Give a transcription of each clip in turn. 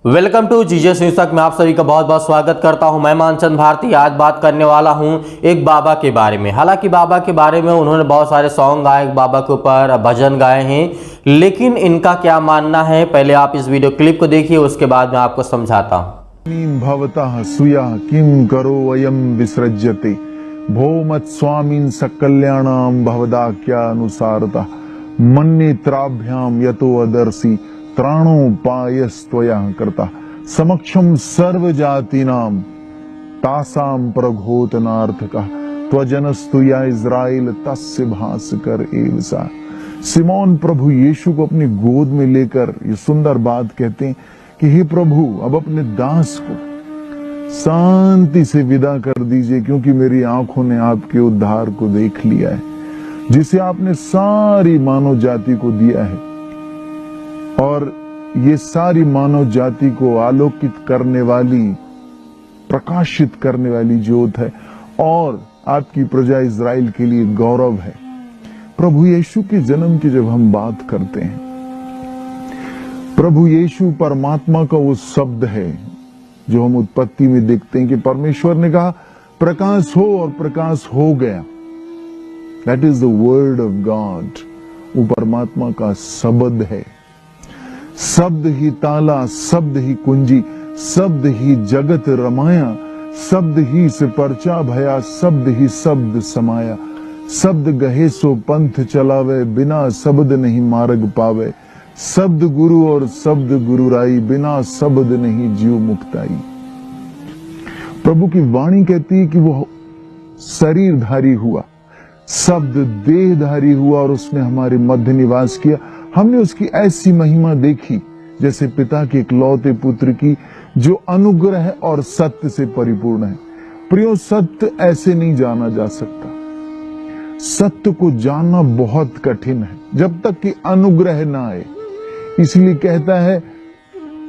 Welcome to Jesus news तक में आप सभी का बहुत बहुत स्वागत करता हूं। मैं मानचंद भारती आज बात करने वाला हूं एक बाबा के बारे में। हालांकि बाबा के बारे में उन्होंने बहुत सारे सॉन्ग गाए, बाबा के ऊपर भजन गाए हैं, लेकिन इनका क्या मानना है पहले आप इस वीडियो क्लिप को देखिए, उसके बाद मैं आपको समझाता हूँ। भवतः सुया किम करो अयम विसृज्यते भो मत स्वामीन सकल्याणाम भवदाख्यानुसारता मन्नेत्राभ्याम यतो अदर्शी त्राणोपायस्त्वया करता समक्षम सर्व जातीनाम तासाम प्रघोतनार्थका त्वजनस्तु या इज़राइल तस्य भास्कर एवसा। सिमोन प्रभु यीशु को अपनी गोद में लेकर ये सुंदर बात कहते हैं कि हे प्रभु, अब अपने दास को शांति से विदा कर दीजिए, क्योंकि मेरी आंखों ने आपके उद्धार को देख लिया है, जिसे आपने सारी मानव जाति को दिया है। और ये सारी मानव जाति को आलोकित करने वाली, प्रकाशित करने वाली ज्योत है और आपकी प्रजा इज़राइल के लिए गौरव है। प्रभु यीशु के जन्म की जब हम बात करते हैं, प्रभु यीशु परमात्मा का वो शब्द है जो हम उत्पत्ति में देखते हैं कि परमेश्वर ने कहा प्रकाश हो और प्रकाश हो गया। That is the word of God. वो परमात्मा का शब्द है। शब्द ही ताला, शब्द ही कुंजी, शब्द ही जगत रमाया, शब्द ही से परचा भया, शब्द ही शब्द समाया। शब्द गहे सो पंथ चलावे, बिना शब्द नहीं मार्ग पावे। शब्द गुरु और शब्द गुरुराई, बिना शब्द नहीं जीव मुक्ताई। प्रभु की वाणी कहती है कि वो शरीरधारी हुआ, शब्द देहधारी हुआ और उसने हमारे मध्य निवास किया। हमने उसकी ऐसी महिमा देखी जैसे पिता के इकलौते पुत्र की, जो अनुग्रह और सत्य से परिपूर्ण है। प्रियो, सत्य ऐसे नहीं जाना जा सकता। सत्य को जानना बहुत कठिन है जब तक कि अनुग्रह ना आए। इसलिए कहता है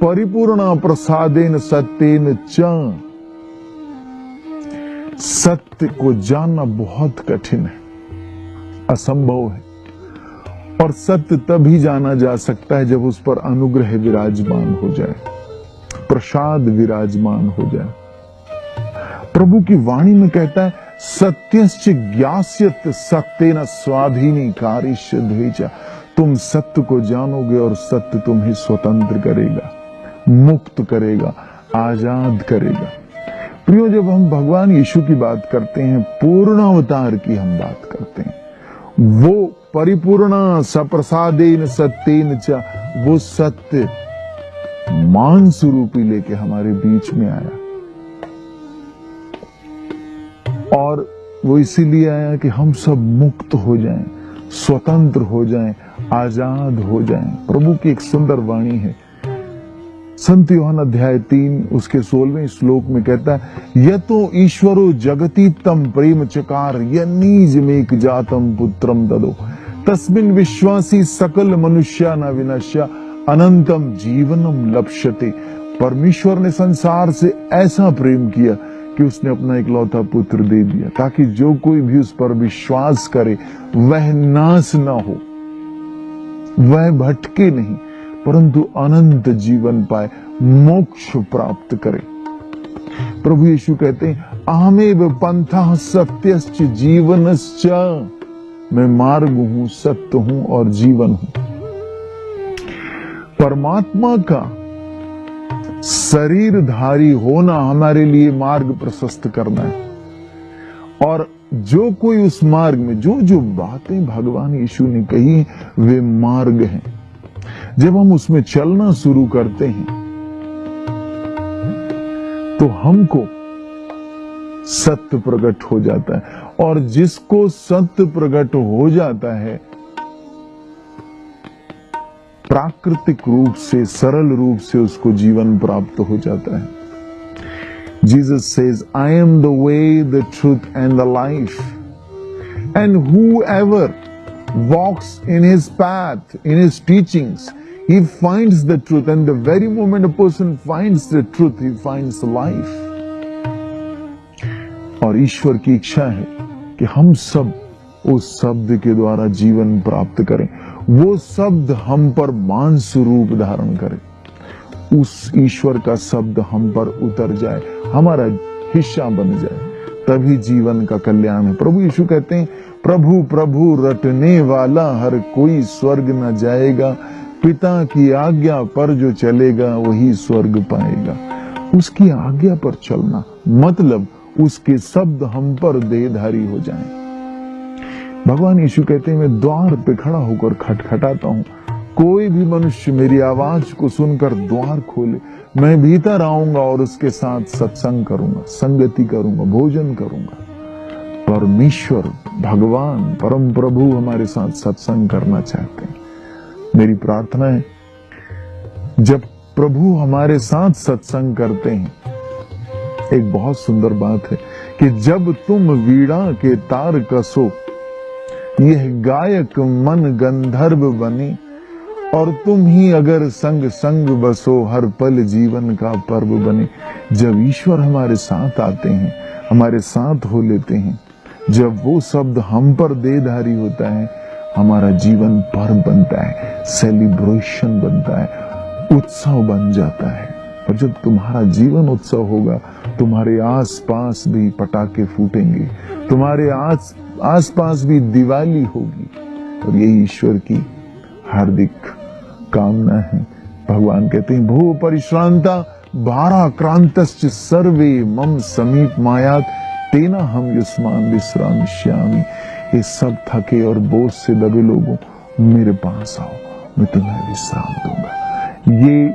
परिपूर्ण प्रसादेन सत्येन च। सत्य को जानना बहुत कठिन है, असंभव है। और सत्य तभी जाना जा सकता है जब उस पर अनुग्रह विराजमान हो जाए, प्रसाद विराजमान हो जाए। प्रभु की वाणी में कहता है सत्यश्च ज्ञास्यत सत्येन स्वाधीनी कारिष्य द्वेचा। तुम सत्य को जानोगे और सत्य तुम्हें स्वतंत्र करेगा, मुक्त करेगा, आजाद करेगा। प्रियो, जब हम भगवान यीशु की बात करते हैं, पूर्ण अवतार की हम बात करते हैं, वो परिपूर्ण सप्रसादेन सत्येन च, वो सत्य मांस रूपी लेके हमारे बीच में आया। और वो इसीलिए आया कि हम सब मुक्त हो जाएं, स्वतंत्र हो जाएं, आजाद हो जाएं। प्रभु की एक सुंदर वाणी है, संत यूहन्ना अध्याय 3 उसके 16वें श्लोक में कहता है यतो ईश्वरो जगति तम प्रेम चकार यन्नीजमेक जातम पुत्रम ददो तस्मिन् विश्वासी सकल मनुष्य न विनश्य अनंतम जीवनम लप्स्यते। परमेश्वर ने संसार से ऐसा प्रेम किया कि उसने अपना इकलौता पुत्र दे दिया, ताकि जो कोई भी उस पर विश्वास करे वह नाश न हो, वह भटके नहीं, परंतु अनंत जीवन पाए, मोक्ष प्राप्त करे। प्रभु यीशु कहते हैं अहमेव पंथः सत्यश्च जीवनश्च। मैं मार्ग हूं, सत्य हूं और जीवन हूं। परमात्मा का शरीरधारी होना हमारे लिए मार्ग प्रशस्त करना है। और जो कोई उस मार्ग में, जो जो बातें भगवान यीशु ने कही वे मार्ग हैं। जब हम उसमें चलना शुरू करते हैं तो हमको सत्य प्रकट हो जाता है, और जिसको सत्य प्रकट हो जाता है प्राकृतिक रूप से, सरल रूप से उसको जीवन प्राप्त हो जाता है। Jesus says, I am the way, the truth and the life. And whoever walks in his path, in his teachings, he finds the truth. And the very moment a person finds the truth, he finds life. और ईश्वर की इच्छा है कि हम सब उस शब्द के द्वारा जीवन प्राप्त करें, वो शब्द हम पर मांस रूप धारण करे। उस ईश्वर का शब्द हम पर उतर जाए, हमारा हिस्सा बन जाए, तभी जीवन का कल्याण है। प्रभु यीशु कहते हैं, प्रभु प्रभु रटने वाला हर कोई स्वर्ग न जाएगा, पिता की आज्ञा पर जो चलेगा वही स्वर्ग पाएगा। उसकी आज्ञा पर चलना मतलब उसके शब्द हम पर देहधारी हो जाएं। भगवान यीशु कहते हैं, मैं द्वार पे खड़ा होकर खटखटाता हूं, कोई भी मनुष्य मेरी आवाज को सुनकर द्वार खोले, मैं भीतर आऊंगा और उसके साथ सत्संग करूंगा, संगति करूंगा, भोजन करूंगा। परमेश्वर भगवान परम प्रभु हमारे साथ सत्संग करना चाहते हैं। मेरी प्रार्थना है, जब प्रभु हमारे साथ सत्संग करते हैं, एक बहुत सुंदर बात है कि जब तुम वीणा के तार कसो, यह गायक मन गंधर्व बने, और तुम ही अगर संग संग बसो, हर पल जीवन का पर्व बने। जब ईश्वर हमारे साथ आते हैं, हमारे साथ हो लेते हैं, जब वो शब्द हम पर देहधारी होता है, हमारा जीवन पर्व बनता है, सेलिब्रेशन बनता है, उत्सव बन जाता है। और जब तुम्हारा जीवन उत्सव होगा, तुम्हारे आसपास भी पटाखे फूटेंगे, तुम्हारे आसपास भी दिवाली होगी। और यही ईश्वर की हार्दिक कामना है। भगवान कहते हैं, भू परिश्रांता भाराक्रांतश्च सर्वे मम समीप मायात, तेना हम युष्मान विश्रामिष्यामि। ये सब थके और बोझ से दबे लोगों, मेरे पास आओ, मैं तुम्हें विश्राम दूंगा। ये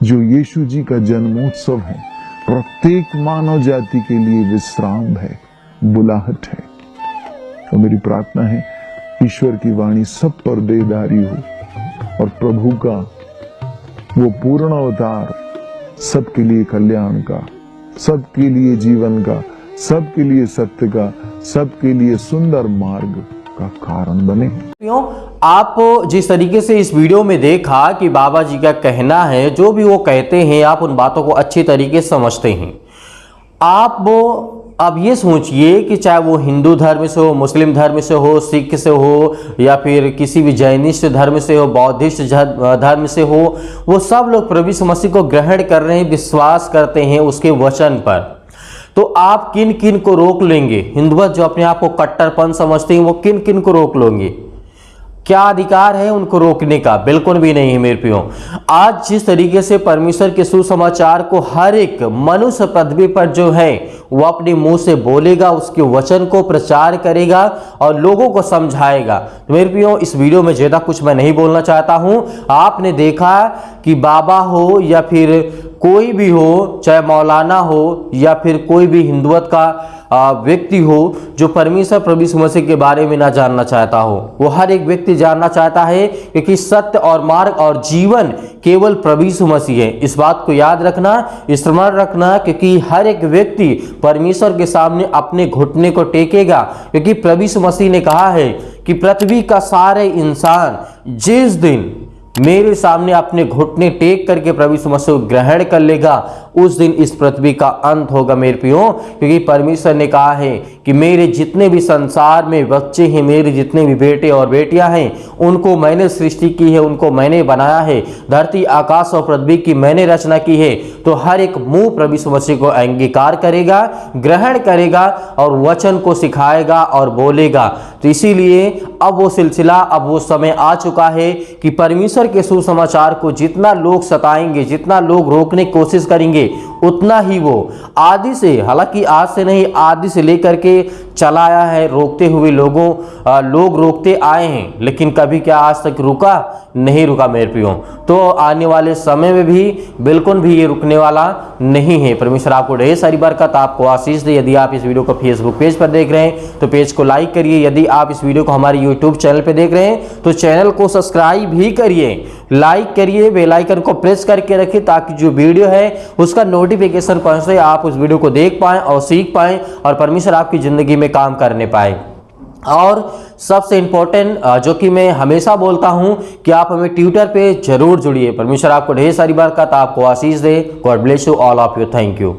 जो यीशु जी का जन्मोत्सव है, प्रत्येक मानव जाति के लिए विश्राम है, बुलाहट है। और मेरी प्रार्थना है, ईश्वर की वाणी सब पर देहधारी हो और प्रभु का वो पूर्ण अवतार सबके लिए कल्याण का, सबके लिए जीवन का, सबके लिए सत्य का, सबके लिए सुंदर मार्ग का कारण बने। आप जिस तरीके से इस वीडियो में देखा कि बाबा जी का कहना है, जो भी वो कहते हैं, आप उन बातों को अच्छी तरीके से समझते हैं। आप अब ये सोचिए कि चाहे वो हिंदू धर्म से हो, मुस्लिम धर्म से हो, सिख से हो, या फिर किसी भी जैनिस्ट धर्म से हो, बौद्धिस्ट धर्म से हो, वो सब लोग प्रभु यीशु मसीह को ग्रहण कर रहे हैं, विश्वास करते हैं उसके वचन पर। तो आप किन किन को रोक लेंगे? हिंदुत्व जो अपने आप को कट्टरपन समझते हैं, वो किन किन को रोक लेंगे? क्या अधिकार है उनको रोकने का? बिल्कुल भी नहीं है मेरे प्रियो। आज जिस तरीके से परमेश्वर के सुसमाचार को हर एक मनुष्य पृथ्वी पर जो है वो अपने मुंह से बोलेगा, उसके वचन को प्रचार करेगा और लोगों को समझाएगा। तो मेरे प्रियो, इस वीडियो में ज्यादा कुछ मैं नहीं बोलना चाहता हूं। आपने देखा कि बाबा हो या फिर कोई भी हो, चाहे मौलाना हो या फिर कोई भी हिंदुत्व का व्यक्ति हो, जो परमेश्वर प्रभु यीशु मसीह के बारे में ना जानना चाहता हो, वो हर एक व्यक्ति जानना चाहता है, क्योंकि सत्य और मार्ग और जीवन केवल प्रभु यीशु मसीह है। इस बात को याद रखना, स्मरण रखना, क्योंकि हर एक व्यक्ति परमेश्वर के सामने अपने घुटने को टेकेगा, क्योंकि प्रभु यीशु मसीह ने कहा है कि पृथ्वी का सारे इंसान जिस दिन मेरे सामने अपने घुटने टेक करके प्रभु यीशु मसीह को ग्रहण कर लेगा, उस दिन इस पृथ्वी का अंत होगा मेरे प्रियो। क्योंकि परमेश्वर ने कहा है कि मेरे जितने भी संसार में बच्चे हैं, मेरे जितने भी बेटे और बेटियां हैं, उनको मैंने सृष्टि की है, उनको मैंने बनाया है, धरती आकाश और पृथ्वी की मैंने रचना की है। तो हर एक मुंह प्रभु यीशु मसीह को अंगीकार करेगा, ग्रहण करेगा और वचन को सिखाएगा और बोलेगा। तो इसीलिए अब वो सिलसिला, अब वो समय आ चुका है कि परमेश्वर के सुसमाचार को जितना लोग सताएंगे, जितना लोग रोकने की कोशिश करेंगे, उतना ही वो आदि से, हालांकि आज से नहीं, आदि से लेकर के चला आया है, रोकते हुए लोग रोकते आए हैं, लेकिन कभी क्या आज तक रुका? नहीं रुका मेरे प्रियो। तो आने वाले समय में भी बिल्कुल भी ये रुकने वाला नहीं है। परमेश्वर आपको ढेर सारी बरकत, आपको आशीष दे। यदि आप इस वीडियो को फेसबुक पेज पर देख रहे हैं तो पेज को लाइक करिए। यदि आप इस वीडियो को हमारे यूट्यूब चैनल पर देख रहे हैं तो चैनल को सब्सक्राइब भी करिए, लाइक करिए, बेल आइकन को प्रेस करके रखिए, ताकि जो वीडियो है उसका नोटिफिकेशन पहुंचे, आप उस वीडियो को देख पाएं और सीख पाएं और परमेश्वर आपकी जिंदगी में काम करने पाए। और सबसे इंपॉर्टेंट जो कि मैं हमेशा बोलता हूं कि आप हमें ट्विटर पे जरूर जुड़िए। परमेश्वर आपको ढेर सारी बरकत, आपको आशीष दे। God bless you all of you. Thank you.